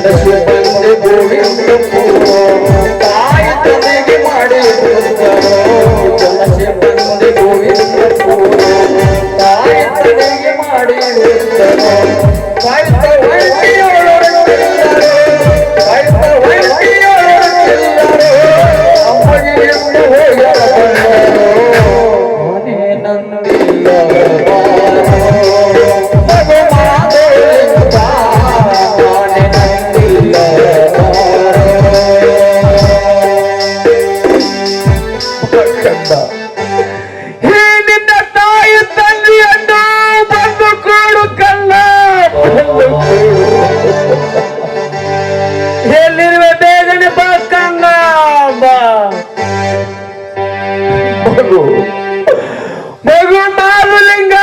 ಬಂದೆ ಗೋವಿಂದ ತಾಯಿ ತಲೆಗೆ ಮಾಡಿ ಜಲಸೆ ಬಂದೆ ಗೋವಿಂದ ತಾಯಿ ತಲೆಗೆ ಮಾಡಿ ಎಲ್ಲಿರುವೆ ಬೇಗನೆ ಬಾಕಂಗ ಮಗು ಮಾರುಲಿಂಗ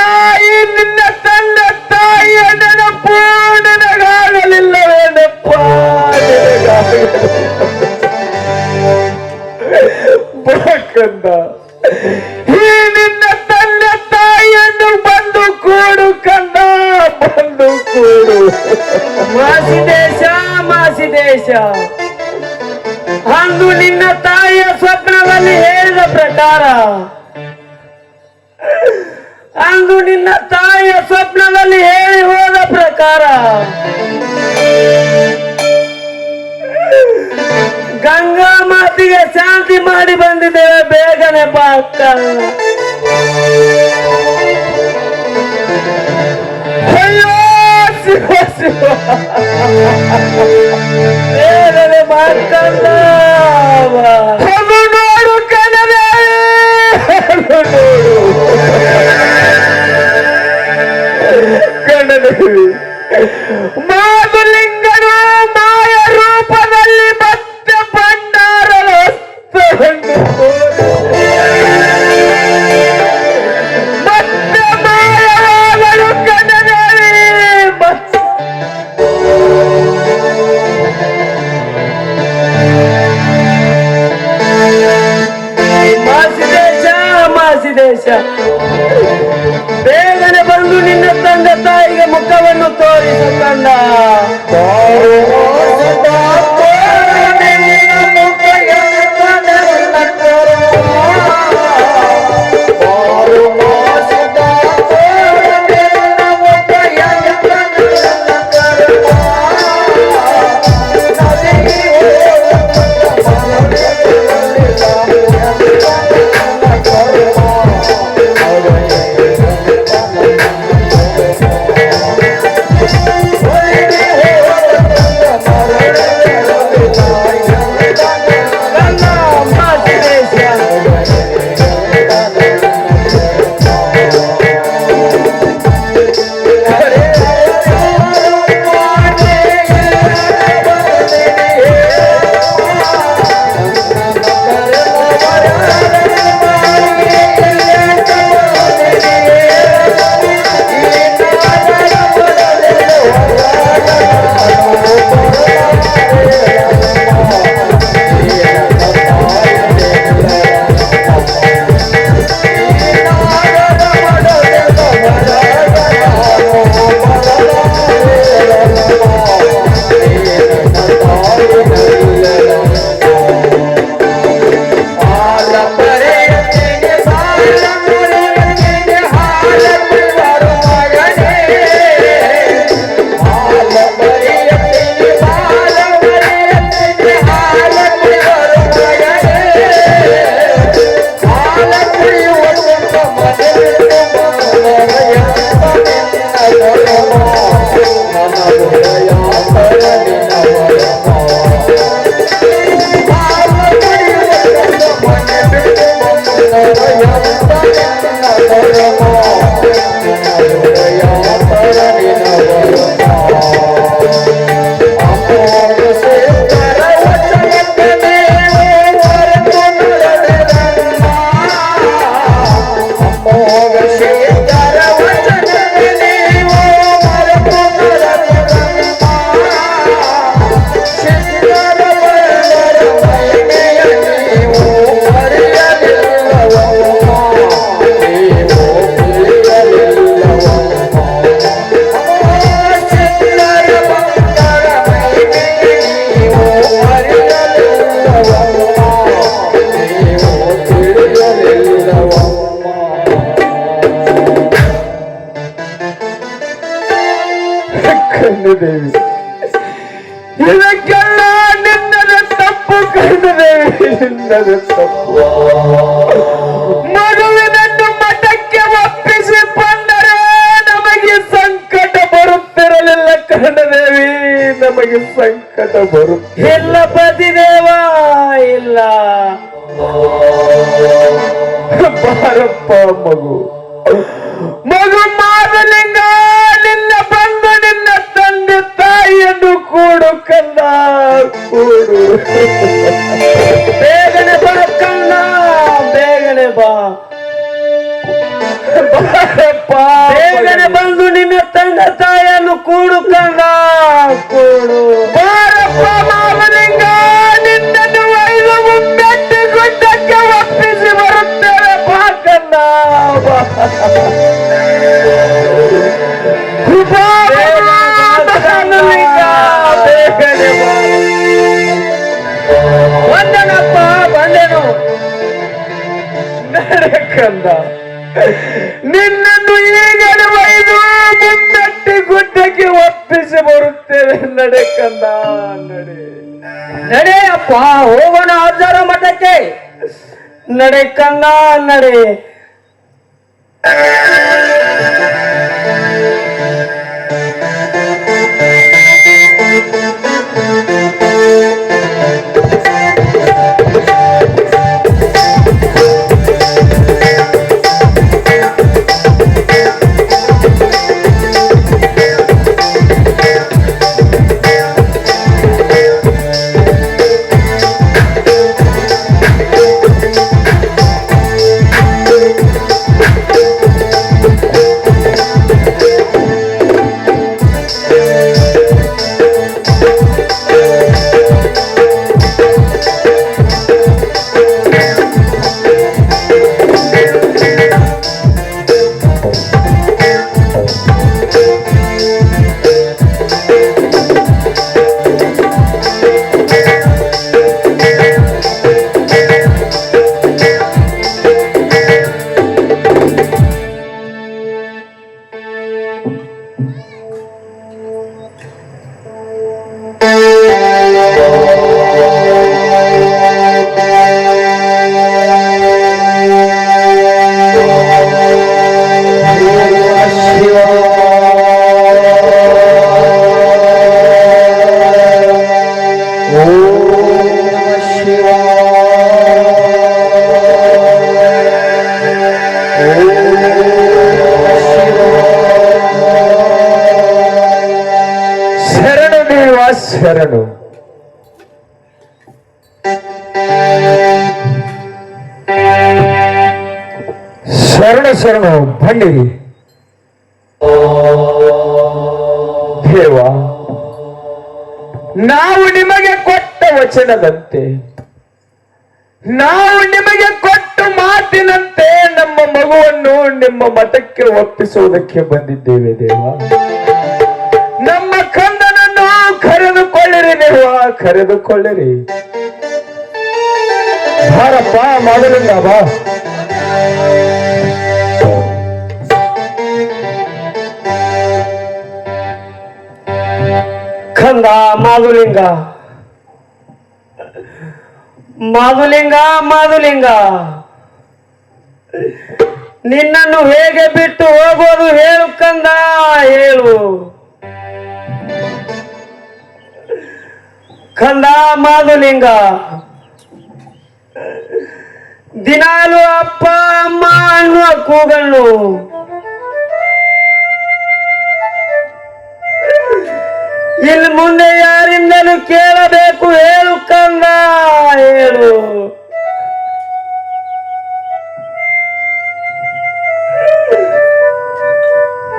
ಈ ನಿನ್ನ ತಂದೆ ತಾಯಿಯ ನೆನಪು ನನಗಾಗಲಿಲ್ಲವೇನಪ್ಪ ಬಾಕಂದ ಈ ನಿನ್ನ ತಂದೆ ತಾಯಿಯನ್ನು ಬಂದು ಕೂಡು ಕಂದ ಬಂದು ಕೂಡು ಮಾಸಿದೇಶ ಅಂದು ನಿನ್ನ ತಾಯಿಯ ಸ್ವಪ್ನದಲ್ಲಿ ಹೇಳಿದ ಪ್ರಕಾರ ಹೇಳಿ ಹೋದ ಪ್ರಕಾರ ಗಂಗಾ ಮಾತಿಗೆ ಶಾಂತಿ ಮಾಡಿ ಬಂದಿದ್ದೇವೆ ಬೇಗನೆ ಬಾಕ ಬೇಗನೆ ಬಾಕಲ್ಲ ನೋಡು ಕಣವೇ ನೋಡು ಕಣದೇವಿ ಮಾಧುಲಿಂಗನು ಮಾಯ ರೂಪದಲ್ಲಿ ಮತ್ತೆ ಭಂಡಾರದ ಮತ್ತೆ ಮಾಯವಾಗಲು ಕಣದೇವಿ ಮತ್ತೆ ಇದಕ್ಕೆಲ್ಲ ನಿನ್ನದ ತಪ್ಪು ಕಂಡದೆ, ನಿನ್ನದ ತಪ್ಪು. ಮಗುವಿನನ್ನು ಮಠಕ್ಕೆ ಒಪ್ಪಿಸಿ ಬಂದರೆ ನಮಗೆ ಸಂಕಟ ಬರುತ್ತಿರಲಿಲ್ಲ ಕರ್ಣದೇವಿ, ನಮಗೆ ಸಂಕಟ ಇಲ್ಲ ಪತಿದೇವ, ಇಲ್ಲ. ಬಾರಪ್ಪ ಮಗು, ಮಗು ಮಾದಲಿಂಗ, ನಿನ್ನ ಬಂದು ನಿನ್ನ ತಂದೆ ತಾಯಿಯನ್ನು ಕೂಡು ಕಂದ, ಕೂಡು. ಬೇಗನೆ ಬಾ ಕಂದ, ಬೇಗನೆ ಬಾ. ಬಾರಪ್ಪ, ಬೇಗನೆ ಬಂದು ನಿನ್ನ ತಂದೆ ತಾಯಿಯನ್ನು ಕೂಡು ಕಂದ, ಕೂಡು. ಬಾರಪ್ಪ ಮಾದಲಿಂಗ, ನಿನ್ನನ್ನು ಒಯ್ದು ಮುಮ್ಮೆಟ್ಟಿ ಗುಡ್ಡಕ್ಕೆ ಒಪ್ಪಿಸಿ ಬರುತ್ತೇವೆ, ಬಾ ಕಂದ, ಬಾ. ಬಂದನಪ್ಪ, ಬಂದೆನು. ಕಂದ, ನಿನ್ನನ್ನು ಈಗಲೇ ಒಯ್ದು ಮುಮ್ಮೆಟ್ಟಿ ಗುಡ್ಡಕ್ಕೆ ಒಪ್ಪಿಸಿ ಬರುತ್ತೇವೆ, ನಡೆ ಕಂದ, ನಡೆ. ನಡೆಯಪ್ಪ, ಹೋಗೋಣ ಅಜ್ಜರ ಮಠಕ್ಕೆ. ನಡೆ ಕಂದ, ನಡೆ. ಶರಣು. ಶರಣ ಶರಣು ಬನ್ನಿರಿ. ದೇವ, ನಾವು ನಿಮಗೆ ಕೊಟ್ಟ ವಚನದಂತೆ, ನಾವು ನಿಮಗೆ ಕೊಟ್ಟ ಮಾತಿನಂತೆ ನಮ್ಮ ಮಗುವನ್ನು ನಿಮ್ಮ ಮಠಕ್ಕೆ ಒಪ್ಪಿಸುವುದಕ್ಕೆ ಬಂದಿದ್ದೇವೆ ದೇವ. ನಮ್ಮ ಕಂದನನ್ನು ಕರೆದುಕೊಳ್ಳಿರಿ ದೇವ, ಕರೆದುಕೊಳ್ಳಿರಿ. ಬಾರಪ್ಪ ಮಾದಲಿಂಗ, ಬಾ. ಕಂದ ಮಾದುಲಿಂಗ, ಮಾದುಲಿಂಗ, ಮಾದುಲಿಂಗ, ನಿನ್ನನ್ನು ಹೇಗೆ ಬಿಟ್ಟು ಹೋಗೋದು ಹೇಳು ಕಂದ, ಹೇಳು. ಕಂದ ಮಾದುಲಿಂಗ, ದಿನಾಲು ಅಪ್ಪ ಅಮ್ಮ ಅನ್ನುವ ಕೂಗನ್ನು ಇಲ್ಲಿ ಮುಂದೆ ಯಾರಿಂದಲೂ ಕೇಳಬೇಕು, ಹೇಳು ಕಂದ, ಹೇಳು.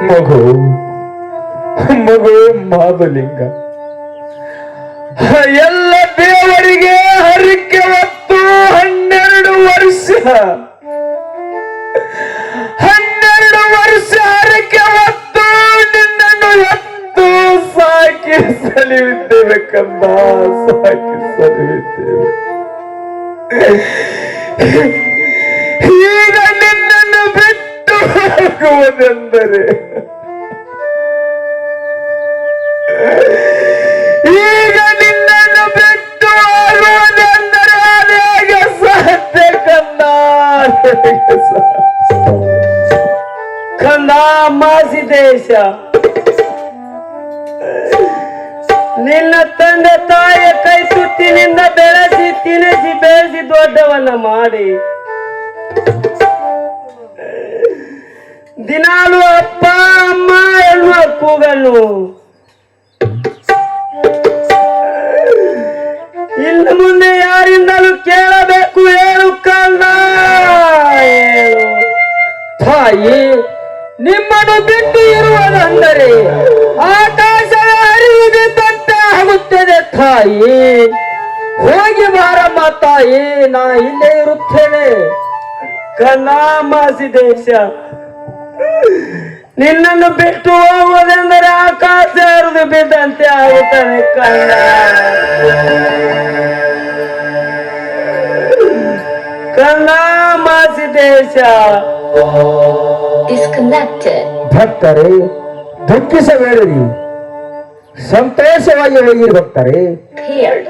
ಮಗು, ಮಗು ಮಾದಲಿಂಗ, ಎಲ್ಲ ದೇವರಿಗೆ ಹರಿಕೆ ಹೊತ್ತು 12 ವರ್ಷ, 12 ವರ್ಷ ಹರಿಕೆ ಹೊತ್ತು ನಿನ್ನನ್ನು ಎತ್ತು ಸಾಕಿ ಸಲಿವಿದ್ದೇವೆ ಕಂದ, ಸಾಕಿ ಸಲಿವಿದ್ದೇವೆ. ಈಗ ನಿನ್ನನ್ನು ಬಿಟ್ಟು ಹೋಗುವುದೆಂದರೆ, ಈಗ ಕಂದ ಮಾಸಿದೇಶ, ನಿನ್ನ ತಂದೆ ತಾಯಿಯ ಕೈ ತುತ್ತಿನಿಂದ ಬೆಳೆಸಿ ತಿನಿಸಿ ಬೆಳೆಸಿ ದೊಡ್ಡವನ್ನ ಮಾಡಿ ದಿನಾಲು ಅಪ್ಪ ಅಮ್ಮ ಎನ್ನುವ ಕೂಗನ್ನು ಇನ್ನು ಮುಂದೆ ಯಾರಿಂದಲೂ ಕೇಳಬೇಕು ಹೇಳು ಕಂದ ಹೇಳು. ತಾಯಿ, ನಿಮ್ಮನ್ನು ಬಿಟ್ಟು ಇರುವುದಂದರೆ ಆಕಾಶದ ಹರಿವಿದ್ದಂತೆ ಆಗುತ್ತದೆ ತಾಯಿ. ಹೋಗಿ ಬಾರಮ್ಮ ತಾಯಿ, ನಾ ಇಲ್ಲೇ ಇರುತ್ತೇನೆ. ಕಂದ ಮಾಸಿದೇಶ, ನಿನ್ನನ್ನು ಬಿಟ್ಟು ಹೋಗುವುದೆಂದರೆ ಆಕಾಶ ಹರಿದು ಬಿದ್ದಂತೆ ಆಗುತ್ತದೆ ಕಂದ. ಕಂದ ಮಾಸಿದೇಶ, Disconnected. ಭಕ್ತರೇ, ದುಃಖಿಸಬೇಡಿರಿ, ಸಂತೋಷವಾಗಿ ಹೋಗಿರಿ ಭಕ್ತರೇ. Paired.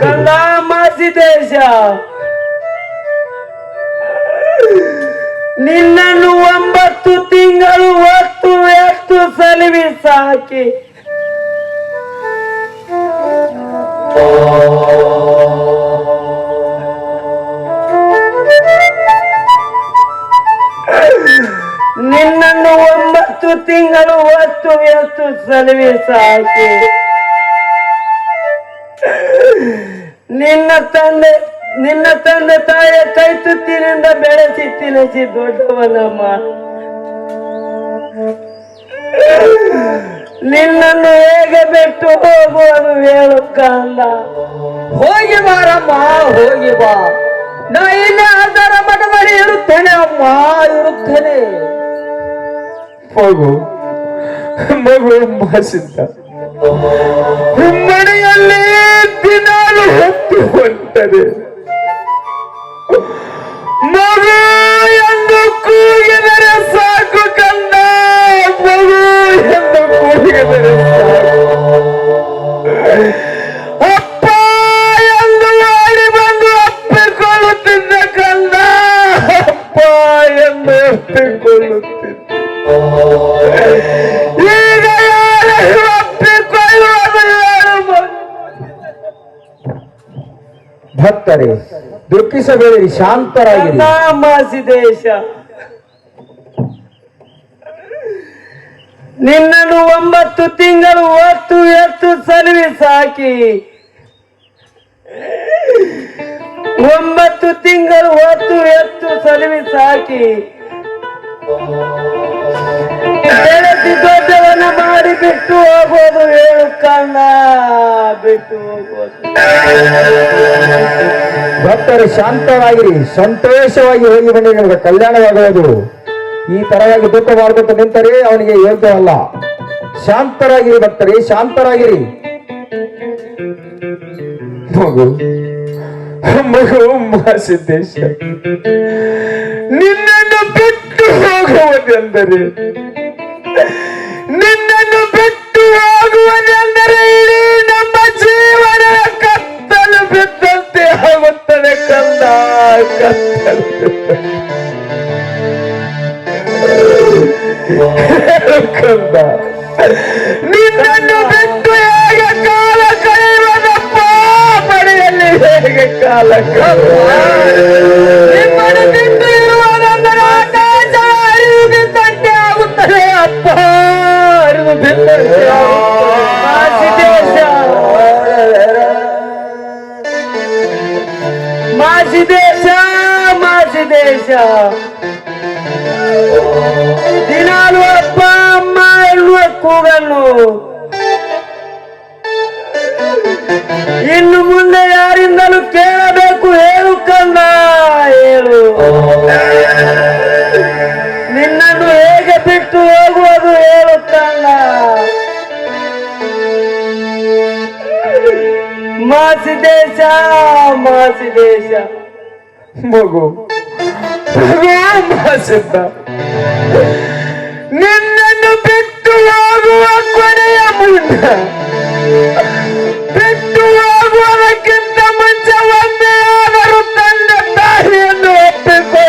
ಕಂದ ಮಾಸಿದೇಶ, ನಿನ್ನನ್ನು 9 ತಿಂಗಳು ಹೊತ್ತು ಎಷ್ಟು ಸಲವಿ ಸಾಕಿ ನಿನ್ನನ್ನು 9 ತಿಂಗಳು ಹೊತ್ತು ಎಷ್ಟು ಸಲವಿ ಸಾಕಿ ನಿನ್ನ ತಂದೆ ತಾಯಿಯ ಕೈ ತುತ್ತಿನಿಂದ ಬೆಳೆಸಿ ತಿನಿಸಿ ದೊಡ್ಡವನಮ್ಮ. ನಿನ್ನನ್ನು ಹೇಗೆ ಬಿಟ್ಟು ಹೋಗುವುದು ಹೇಳು ಕಂದ. ಹೋಗಿ ಬಾರಮ್ಮ, ಹೋಗಿ ಬಾ. ನಾ ಇಲ್ಲೇ ಅದರ ಮಠದಲ್ಲಿ ಇರುತ್ತೇನೆ ಅಮ್ಮ, ಇರುತ್ತೇನೆ. ಮಗು ಮಗು ಮಾಸಿದ್ದ ಮನೆಯಲ್ಲಿ ದಿನಾಲು ಹೊತ್ತು ಹೊಂಟದೆ. ಮಗು ಎಂದು ಕೂಗಿದರೆ ಸಾಕು ಕಂದ, ಮಗು ಎಂದು ಕೂಗಿದರೆ ಸಾಕು. ಅಪ್ಪ ಎಂದು ಮಾಡಿ ಬಂದು ಅಪ್ಪಿಕೊಳ್ಳುತ್ತಿದ್ದ ಕಂದ, ಅಪ್ಪ ಎಂದು ಅಪ್ಪಿಕೊಳ್ಳುತ್ತಿದ್ದ. ಈಗ ಯಾರು ಅಪ್ಪಿಕೊಳ್ಳುವುದು ಹೇಳು ಮಗು. ಭಕ್ತರೇ, ದುಃಖಿಸಬೇಡಿ, ಶಾಂತರಾಗಿರಿ. ಮಾಸಿದೇಶ, ನಿನ್ನನ್ನು 9 ತಿಂಗಳು ಹೊತ್ತು ಎಷ್ಟು ಸಲವಿ ಸಾಕಿ 9 ತಿಂಗಳು ಹೊತ್ತು ಎಷ್ಟು ಸಲವಿ ಸಾಕಿ ಬೆಳೆಸಿ ದೊಡ್ಡವನ್ನ ಮಾಡಿ ಬಿಟ್ಟು ಹೋಗೋದು ಹೇಳು ಕಂದ, ಬಿಟ್ಟು ಹೋಗೋದು. ಭಕ್ತರು ಶಾಂತರಾಗಿರಿ, ಸಂತೋಷವಾಗಿ ಹೋಗಿ ಬನ್ನಿ, ನಿಮಗೆ ಕಲ್ಯಾಣವಾಗುವುದು. ಈ ತರವಾಗಿ ದುಃಖ ಮಾಡಿಕೊಟ್ಟು ನಿಂತರೆ ಅವನಿಗೆ ಯೋಗ್ಯವಲ್ಲ. ಶಾಂತರಾಗಿರಿ ಭಕ್ತರೇ, ಶಾಂತರಾಗಿರಿ. ಮಗು ಮಗು ಮಾಸಿದ್ದೇಶ, ನಿನ್ನನ್ನು ಬಿಟ್ಟು ಹೋಗುವುದೆಂದರೆ ಇಡೀ ನಮ್ಮ ಜೀವನ ಕತ್ತಲು ಬಿದ್ದಂತೆ ಆಗುತ್ತದೆ ಕಂದ, ಕತ್ತಲು ಕಂದ. ನಿನ್ನನ್ನು ಬಿಟ್ಟು ಹೇಗೆ ಕಾಲ ಕಳೆಯುವುದಪ್ಪ, ಮನೆಯಲ್ಲಿ ಹೇಗೆ ಕಾಲ ನಿಮ್ಮನ್ನು ಬಿಟ್ಟು ಇರುವುದೆಂದರೆ ಆಕಾಶ ಅರಿವು ಬಿದ್ದಂತೆ ಆಗುತ್ತದೆ ಅಪ್ಪ, ಅರಿವು ಬಿದ್ದಂತೆ ಮಾಸಿದೇಶ, ಮಾಸಿದೇಶ, ದಿನಾಲು ಅಪ್ಪ ಅಮ್ಮ ಎನ್ನುವ ಕೂಗನ್ನು ಇನ್ನು ಮುಂದೆ ಯಾರಿಂದಲೂ ಕೇಳಬೇಕು ಹೇಳು ಕಂದ, ಹೇಳು. ನಿನ್ನನ್ನು ಹೇಗೆ ಬಿಟ್ಟು ಹೋಗುವುದು ಹೇಳು ಕಂದ. ಮಾಸಿದೇಶ, ಮಾಸಿದೇಶ, ಮಗು ಮಾಸಿದ್ದ, ನಿನ್ನನ್ನು ಬಿಟ್ಟು ಹೋಗುವ ಕೊನೆಯ ಮುನ್ನ, ಬಿಟ್ಟು ಹೋಗುವುದಕ್ಕಿಂತ ಮುಂಚೆ ಒಂದೇ ಆದರೂ ತಂದೆ ತಾಯಿಯನ್ನು ಒಪ್ಪಿಕೊ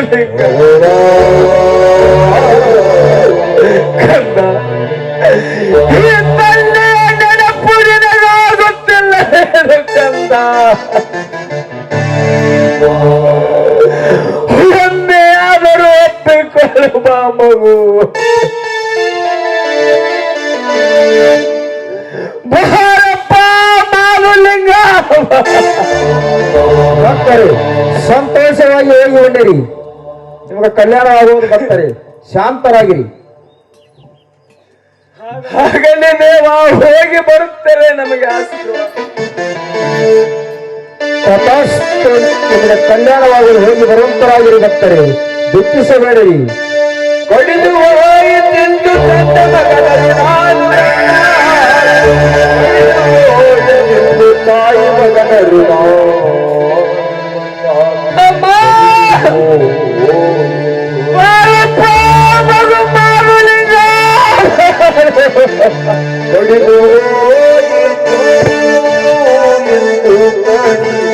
ಮಾಧುಲಿಂಗ ಕಂದ ಈ ತಂದೆಯ ನೆನಪು ನಿನಗಾಗುತ್ತಿಲ್ಲ ಕಂದ ಒಮ್ಮೆ ಆದರೂ ಒಪ್ಪಿಕೊಳ್ಳುವ ಮಗು ಬಾರಪ್ಪ ಮಾಧುಲಿಂಗ ಭಕ್ತರೇ ಸಂತೋಷವಾಗಿ ಹೋಗಿ ಬನ್ನಿರಿ, ನಿಮಗೆ ಕಲ್ಯಾಣವಾಗುವುದು. ಭಕ್ತರೇ ಶಾಂತರಾಗಿರಿ. ಹಾಗಲೇ ದೇವ ಹೋಗಿ ಬರುತ್ತೇವೆ, ನಮಗೆ ಆಶೀರ್ವಾದ. ತಥಾಸ್ತು, ನಿಮಗೆ ಕಲ್ಯಾಣವಾಗಲು ಹೋಗಿ ಬರುವಂತರಾಗಿರಿ. ಭಕ್ತರೇ ದುಃಖಿಸಬೇಡಿರಿ. ಕಡಿದು ಹೋಯಿತೆಂದು ತಂದ ಮಗನಲ್ಲಿ ನಾನು ಎಂದು ತಾಯಿ ಮಗನರು ಅಮ್ಮ ಬಾರಪ್ಪ ಮಗು ಮಾಧುಲಿಂಗ ಹೊಡೆದು ಹೋಯಿತು ಎಂದು ಕಡಿದು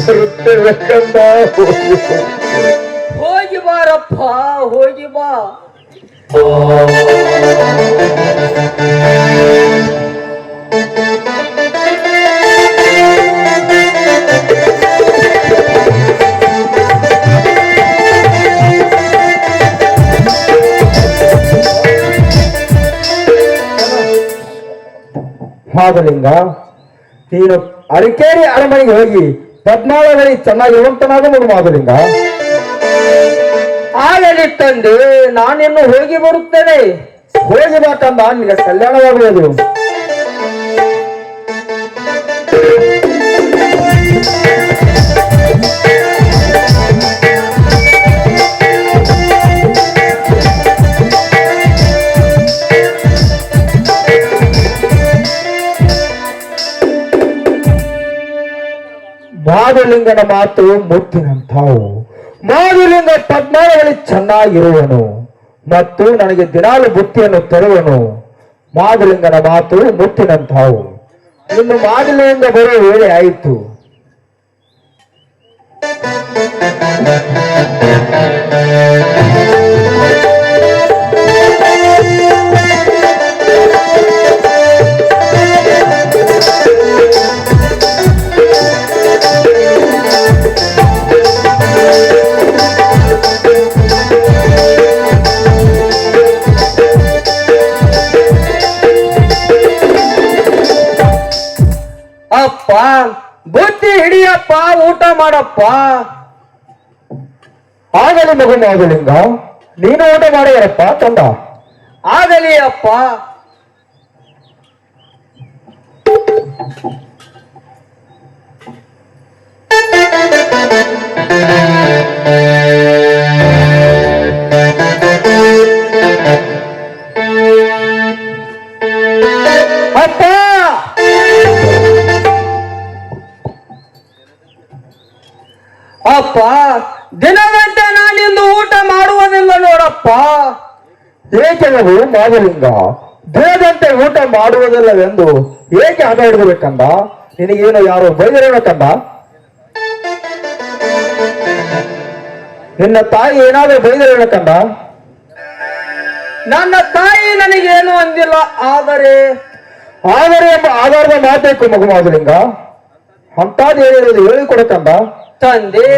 ಬರುತ್ತೇವೆ ಕಂದ. ಹೋಗಿ ಬಾರಪ್ಪ, ಹೋಗಿ ಬಾ. ಮಾಧುಲಿಂಗ, ನೀನು ಅರಕೇರಿ ಅರಮನೆಗೆ ಹೋಗಿ ಪದ್ಮಾವಳಿ ಚೆನ್ನಾಗಿರುವಂತನಾದ ಮಗು ಮಾಧುಲಿಂಗ. ಆಗಲಿ ತಂದೆ, ನಾನಿನ್ನು ಹೋಗಿ ಬರುತ್ತೇನೆ. ಹೋಗಿ ಬಾಕಂದ, ನಿನಗೆ ಕಲ್ಯಾಣವಾಗುವುದು. ಮಾಧುಲಿಂಗನ ಮಾತು ಮುತ್ತಿನಂತಾವು. ಮಾಧುಲಿಂಗ ಪದ್ಮಾವಳಿ ಚೆನ್ನಾಗಿರುವನು ಮತ್ತು ನನಗೆ ದಿನಾಲು ಬುತ್ತಿಯನ್ನು ತರುವನು. ಮಾಧುಲಿಂಗನ ಮಾತು ಮುತ್ತಿನಂತಾವು. ಇನ್ನು ಮಾಧುಲಿಂಗ ಬರೋ ವೇಳೆ ಆಯಿತು. ಅಪ್ಪ ಬುದ್ಧಿ ಹಿಡಿಯಪ್ಪ, ಊಟ ಮಾಡಪ್ಪ. ಆಗಲಿ ಮಗು ಮಾಧುಲಿಂಗ, ನೀನು ಊಟ ಮಾಡಿಯರಪ್ಪ ತಂದ. ಆಗಲಿ ಅಪ್ಪ. ಅಪ್ಪ, ಅಪ್ಪ ದಿನಗಂಟೆ ನಾನಿಂದು ಊಟ ಮಾಡುವುದಿಲ್ಲ ನೋಡಪ್ಪ. ಏಕೆ ಮಗು ಮಾಧುಲಿಂಗ, ದಿನದಂತೆ ಊಟ ಮಾಡುವುದಿಲ್ಲವೆಂದು ಏಕೆ ಹದ ಹಿಡಿದಬೇಕಂದ? ನಿನಗೇನು ಯಾರೋ ಬೈದಿರಬೇಕಂದ? ನಿನ್ನ ತಾಯಿ ಏನಾದರೂ ಬೈದಿರಬೇಕಂದ? ನನ್ನ ತಾಯಿ ನನಗೇನು ಅಂದಿಲ್ಲ. ಆದರೆ ಎಂಬ ಆಧಾರದ ಮಾತೇಕು ಮಗು ಮಾಧುಲಿಂಗ. ಅಂತಾದ ಹೇಳಿರೋದು ಹೇಳಿಕೊಡಕಂದ? ತಂದೆ,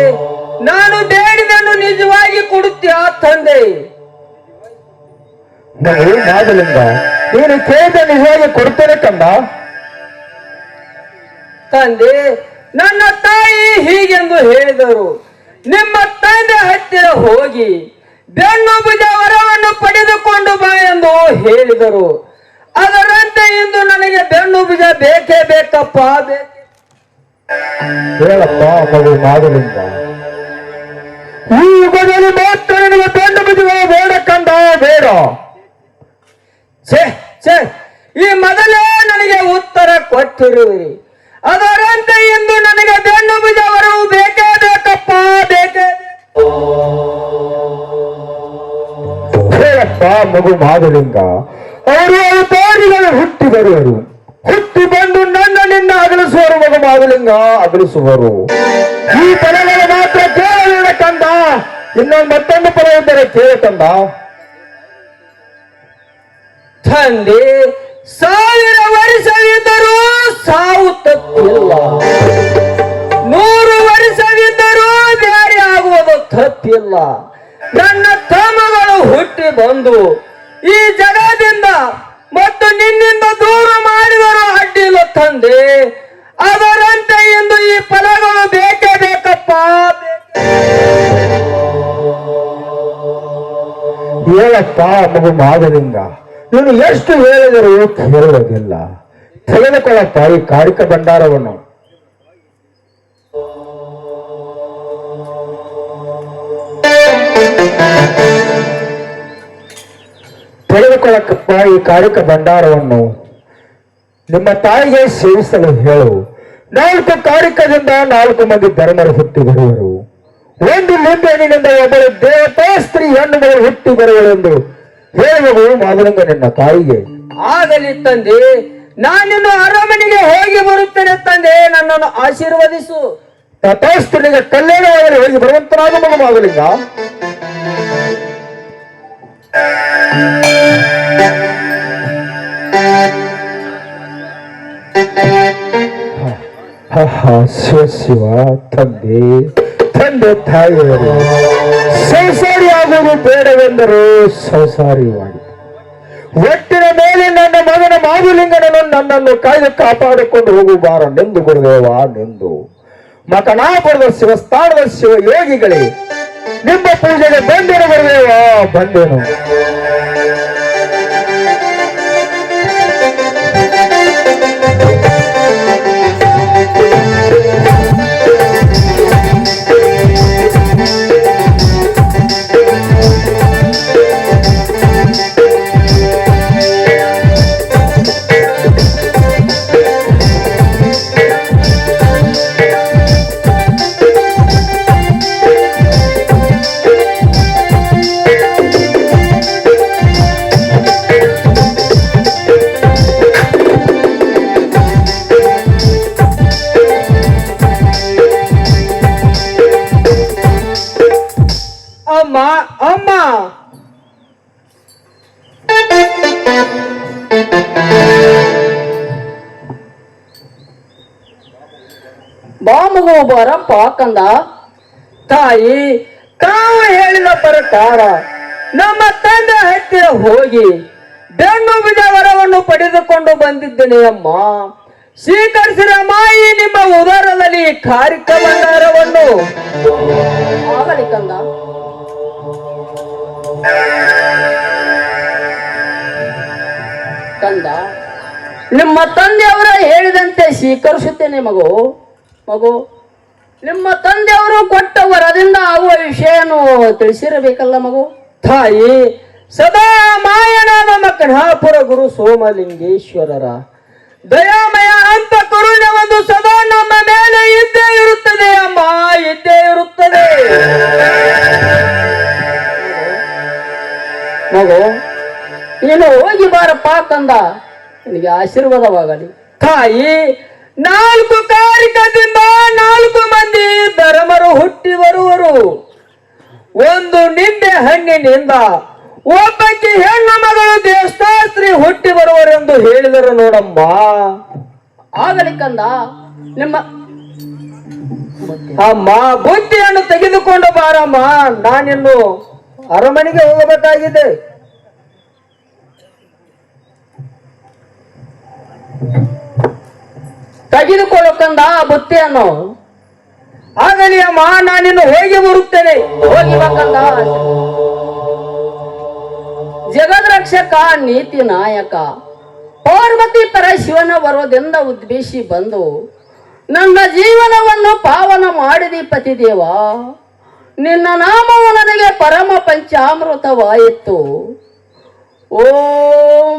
ನಾನು ಬೇಡಿದನ್ನು ನಿಜವಾಗಿ ಕೊಡುತ್ತೀಯ ತಂದೆ? ಮಗು ಮಾಧುಲಿಂಗ, ನೀನು ಕೇಳಿದ ನಿಜವಾಗಿ ಕೊಡ್ತೇನೆ ಕಂದ. ತಂದೆ, ನನ್ನ ತಾಯಿ ಹೀಗೆಂದು ಹೇಳಿದರು. ನಿಮ್ಮ ತಂದೆ ಹತ್ತಿರ ಹೋಗಿ ಬೆನ್ನು ಭುಜ ವರವನ್ನು ಪಡೆದುಕೊಂಡು ಬಾ ಎಂದು ಹೇಳಿದರು. ಅದರಂತೆ ಇಂದು ನನಗೆ ಬೆನ್ನು ಬೀಜ ಬೇಕೇ ಬೇಕಪ್ಪ ಬೇಕೆ. ಹೇಳಪ್ಪ ಮಗು ಮಾದಲಿಂಗ, ಈ ಯುಗದಲ್ಲಿ ಮಾತ್ರ ನಿನಗೆ ಬೆನ್ನು ಬಿದ್ದುವ ಬೇಡ ಕಂದ, ಬೇಡ. ಛೇ ಛೇ, ಈ ಮೊದಲೇ ನನಗೆ ಉತ್ತರ ಕೊಟ್ಟಿರುವಿರಿ. ಅದರಂತೆ ಇಂದು ನನಗೆ ಬೆನ್ನು ಬೀಜ ವರವು ಬೇಕೇ ಬೇಕಪ್ಪ ಬೇಕೇ. ಹೇಳಪ್ಪ ಮಗು ಮಾದಲಿಂಗ, ಅವರು ಅವತಾರಿಗಳು ಹುಟ್ಟಿ ಬರುವರು, ಹುಟ್ಟಿ ಬಂದು ನನ್ನಿಂದ ಅಗಲಿಸುವರು. ಮಗು ಮಾದಲಿಂಗ, ಅಗಲಿಸುವರು. ಈ ಫಲಗಳು ಮಾತ್ರ ಕೇಳಲಿಲ್ಲ ಕಂದ, ಇನ್ನೊಂದು ಮತ್ತೊಂದು ಫಲ ಇದ್ದರೆ ಕೇಳ ಕಂದ. ತಂದೆ, 1000 ವರ್ಷವಿದ್ದರೂ ಸಾವು ತಪ್ಪಿಲ್ಲ, 100 ವರ್ಷವಿದ್ದರೂ ಬೇರೆ ಆಗುವುದು ತಪ್ಪಿಲ್ಲ. ನನ್ನ ತಮ್ಮಗಳು ಹುಟ್ಟಿ ಬಂದು ಈ ಜಗದಿಂದ ಮತ್ತು ನಿನ್ನಿಂದ ದೂರ ಮಾಡಿದರು ಅಡ್ಡಿಲ್ಲ ತಂದೆ. ಅದರಂತೆ ಇಂದು ಈ ಫಲಗಳು ಬೇಕೇ ಬೇಕಪ್ಪ. ಹೇಳಪ್ಪ ಮಗು ಮಾದಲಿಂಗ, ನೀನು ಎಷ್ಟು ಹೇಳಿದರೂ ಕೇಳುವುದಿಲ್ಲ. ತೆಗೆದುಕೊಳ್ಳಪ್ಪ ಈ ಕಾರಿಕ ಭಂಡಾರವನ್ನು. ತೆಗೆದುಕೊಳ್ಳಕ್ಕಪ್ಪ ಈ ಕಾರಿಕ ಭಂಡಾರವನ್ನು. ನಿಮ್ಮ ತಾಯಿಗೆ ಸೇವಿಸಲು ಹೇಳು. 4 ಕಾರಿಕದಿಂದ 4 ಮಂದಿ ಧರ್ಮರು ಹುಟ್ಟಿ ಬರುವರು. ಒಂದು ಲಿಂಬೆಹಣ್ಣಿನಿಂದ ಒಬ್ಬಳು ದೇವತಾ ಸ್ತ್ರೀ ಹೆಣ್ಣು ಮಗಳು ಹುಟ್ಟಿ ಬರುವಳೆಂದು ಹೇಳುವುದು ಮಾದಲಿಂಗ ನಿನ್ನ ತಾಯಿಗೆ. ಆಗಲಿ ತಂದೆ, ನಾನಿನ್ನು ಅರಮನೆಗೆ ಹೋಗಿ ಬರುತ್ತೇನೆ ತಂದೆ, ನನ್ನನ್ನು ಆಶೀರ್ವದಿಸು. ತಥಾಸ್ತುನಿಗೆ ಕಲ್ಯಾಣವಾಗಲಿ, ಹೋಗಿ ಬರುವಂತನಾದ ಮಗು ಮಾದಲಿಂಗ. ಶಿವ ಶಿವ. ತಂದೆ ತಂದೆ ತಾಯಿಯವರು ಸಂಸಾರಿ ಆಗುವುದು ಬೇಡವೆಂದರೂ ಸಂಸಾರಿಯಾಗಿ ಒಟ್ಟಿನ ಮೇಲೆ ನನ್ನ ಮಗನ ಮಾದುಲಿಂಗನನ್ನು ನನ್ನನ್ನು ಕಾಯ್ದು ಕಾಪಾಡಿಕೊಂಡು ಹೋಗುವಾರ ನೆಂದು ಗುರುದೇವ ನೆಂದು. ಮಕನಾಪುರದ ಶಿವಸ್ಥಾನದ ಶಿವ ಯೋಗಿಗಳೇ, ನಿಮ್ಮ ಪೂಜೆಗೆ ಬಂದೇನು ಗುರುದೇವ, ಬಂದೇನು. ಅಮ್ಮ ಅಮ್ಮ, ಬಾ ಮಗು ಬರಪ್ಪ ಕಂದ. ತಾಯಿ, ತಾವು ಹೇಳಿದ ಪ್ರಕಾರ ನಮ್ಮ ತಂದೆ ಹತ್ತಿರ ಹೋಗಿ ಬೆನ್ನು ಬೀಜ ವರವನ್ನು ಪಡೆದುಕೊಂಡು ಬಂದಿದ್ದೇನೆ ಅಮ್ಮ. ಸ್ವೀಕರಿಸಿರಮ್ಮ ಈ ನಿಮ್ಮ ಉದರದಲ್ಲಿ ಕಾರಿಕ ಭಂಡಾರವನ್ನು. ಆಗಲಿ ಕಂದ. ಕಂದ, ನಿಮ್ಮ ತಂದೆಯವರ ಹೇಳಿದಂತೆ ಸ್ವೀಕರಿಸುತ್ತೇನೆ ಮಗು. ಮಗು, ನಿಮ್ಮ ತಂದೆಯವರು ಕೊಟ್ಟ ವರದಿಂದ ಆಗುವ ವಿಷಯನು ತಿಳಿಸಿರಬೇಕಲ್ಲ ಮಗು. ತಾಯಿ, ಸದಾ ಮಾಯನಾದ ಮಕನಾಪುರ ಗುರು ಸೋಮಲಿಂಗೇಶ್ವರರ ದಯಾಮಯ ಅಂತ ಕರುಣೆ ಒಂದು ಸದಾ ನಮ್ಮ ಮೇಲೆ ಇದ್ದೇ ಇರುತ್ತದೆ ಅಮ್ಮ, ಇದ್ದೇ ಇರುತ್ತದೆ. ಮಗು, ನೀನು ಹೋಗಿ ಬಾರಪ್ಪ ಕಂದ, ನಿನಗೆ ಆಶೀರ್ವಾದವಾಗಲಿ. ತಾಯಿ, 4 ಕಾರಿಕದಿಂದ 4 ಮಂದಿ ಧರ್ಮರು ಹುಟ್ಟಿ ಬರುವರು. ಒಂದು ನಿಂಬೆ ಹಣ್ಣಿನಿಂದ ಒಬ್ಬಕ್ಕೆ ಹೆಣ್ಣು ಮಗಳು ದೇವಸ್ಥಾಸ್ತ್ರೀ ಹುಟ್ಟಿ ಬರುವರೆಂದು ಹೇಳಿದರು ನೋಡಮ್ಮ. ಆಗಲಿ ಕಂದ. ನಿಮ್ಮ ಅಮ್ಮ, ಬುದ್ಧಿಯನ್ನು ತೆಗೆದುಕೊಂಡು ಬಾರಮ್ಮ, ನಾನಿನ್ನು ಅರಮನೆಗೆ ಹೋಗಬೇಕಾಗಿದೆ. ತೆಗೆದುಕೊಳ್ಳು ಕಂದ ಬುತ್ತಿಯನ್ನು. ಆಗಲಿ ಅಮ್ಮ, ನಾನಿನ್ನು ಹೋಗಿ ಬರುತ್ತೇನೆ. ಹೋಗಿ ಬಾ ಕಂದ. ಜಗದ್ರಕ್ಷಕ ನೀತಿ ನಾಯಕ ಪಾರ್ವತಿ ಪರ ಶಿವನ ವರದಿಂದ ಉದ್ವೇಷಿ ಬಂದು ನನ್ನ ಜೀವನವನ್ನು ಪಾವನ ಮಾಡಿದಿ ಪತಿದೇವ. ನಿನ್ನ ನಾಮವು ನನಗೆ ಪರಮ ಪಂಚಾಮೃತವಾಯಿತು. ಓಂ